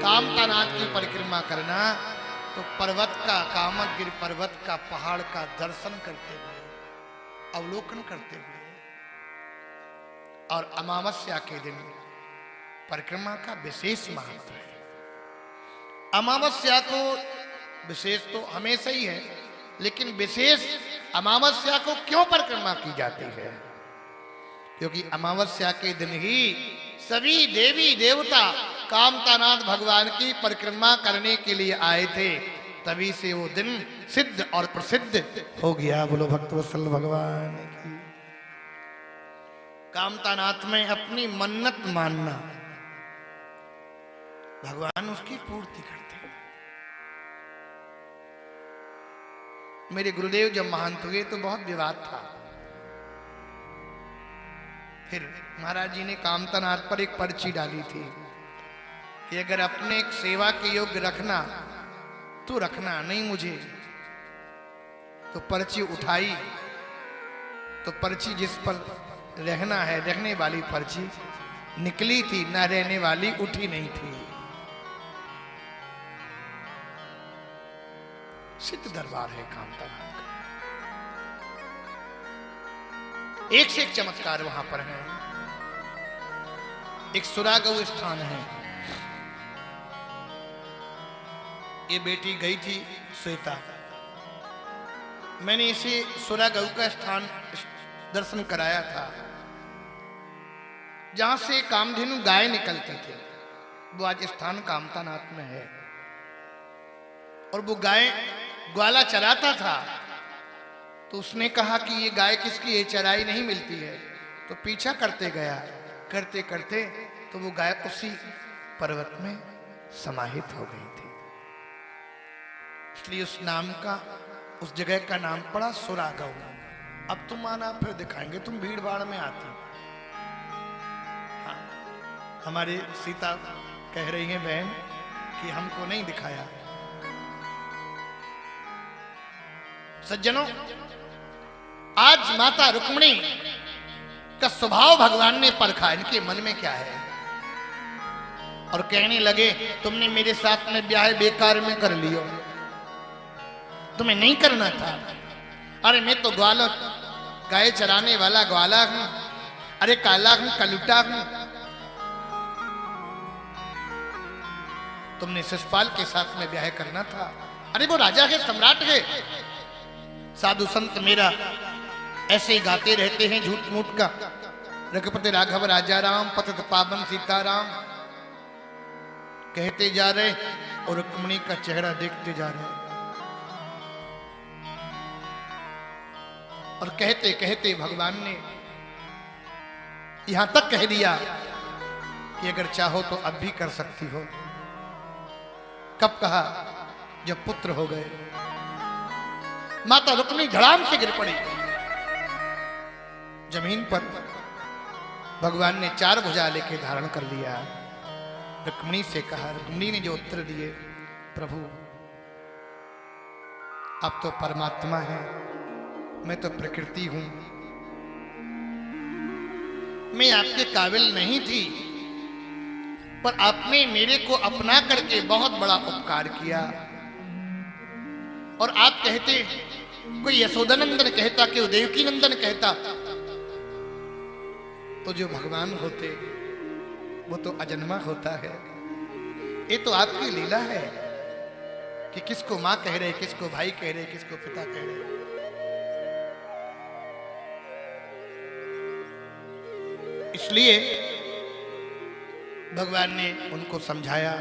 कामतानाथ की परिक्रमा करना, तो पर्वत का, कामतगिरि पर्वत का, पहाड़ का दर्शन करते हुए, अवलोकन करते हुए, और अमावस्या के दिन परिक्रमा का विशेष महत्व है। अमावस्या को विशेष तो हमेशा ही है, लेकिन विशेष अमावस्या को क्यों परिक्रमा की जाती है? क्योंकि अमावस्या के दिन ही सभी देवी देवता कामतानाथ भगवान की परिक्रमा करने के लिए आए थे, तभी से वो दिन सिद्ध और प्रसिद्ध हो गया। बोलो भक्तवत्सल भगवान की। कामतानाथ में अपनी मन्नत मानना, भगवान उसकी पूर्ति करते हैं। मेरे गुरुदेव जब महंत हुए तो बहुत विवाद था। फिर महाराज जी ने कामतानाथ पर एक पर्ची डाली थी कि अगर अपने एक सेवा के योग्य रखना तो रखना, नहीं मुझे। तो पर्ची उठाई तो पर्ची जिस पर रहना है, रहने वाली पर्ची निकली थी, ना रहने वाली उठी नहीं थी। सिद्ध दरबार है कामतानाथ का। एक से एक चमत्कार वहां पर है। एक सुरागौ स्थान है। ये बेटी गई थी श्वेता, मैंने इसे सुरागौ का स्थान दर्शन कराया था, जहां से कामधेनु गाय निकलती थी। वो आज स्थान कामतानाथ में है। और वो गाय ग्वाला चराता था, तो उसने कहा कि ये गाय किसकी है, चराई नहीं मिलती है। तो पीछा करते गया, करते करते तो वो गाय उसी पर्वत में समाहित हो गई थी। इसलिए उस नाम का, उस जगह का नाम पड़ा सुरागौ। अब तुम आना, फिर दिखाएंगे। तुम भीड़ भाड़ में आती। हाँ, हमारी सीता कह रही है बहन कि हमको नहीं दिखाया। सज्जनों, आज माता रुक्मिणी का स्वभाव भगवान ने परखा, इनके मन में क्या है। और कहने लगे तुमने मेरे साथ में ब्याह बेकार में कर लियो, तुम्हें नहीं करना था। अरे मैं तो ग्वाला, गाय चराने वाला ग्वाला हूं। अरे काला हूं, कलुटा हूं। तुमने शिशुपाल के साथ में ब्याह करना था। अरे वो राजा है, सम्राट है। साधु संत मेरा ऐसे ही गाते रहते हैं झूठ मूठ का। रघुपति राघव राजा राम, पतित पावन सीताराम कहते जा रहे और रुक्मिणी का चेहरा देखते जा रहे। और कहते कहते भगवान ने यहां तक कह दिया कि अगर चाहो तो अब भी कर सकती हो। कब कहा? जब पुत्र हो गए। माता रुक्मिणी धड़ाम से गिर पड़ी जमीन पर। भगवान ने चार भुजा लेके धारण कर लिया। रुक्मिणी से कहा, रुक्मिणी ने जो उत्तर दिए, प्रभु आप तो परमात्मा हैं, मैं तो प्रकृति हूं। मैं आपके काबिल नहीं थी, पर आपने मेरे को अपना करके बहुत बड़ा उपकार किया। और आप कहते, कोई यशोदानंदन कहता, कोई देवकी नंदन कहता, तो जो भगवान होते वो तो अजन्मा होता है। ये तो आपकी लीला है कि किसको मां कह रहे, किसको भाई कह रहे, किसको पिता कह रहे। इसलिए भगवान ने उनको समझाया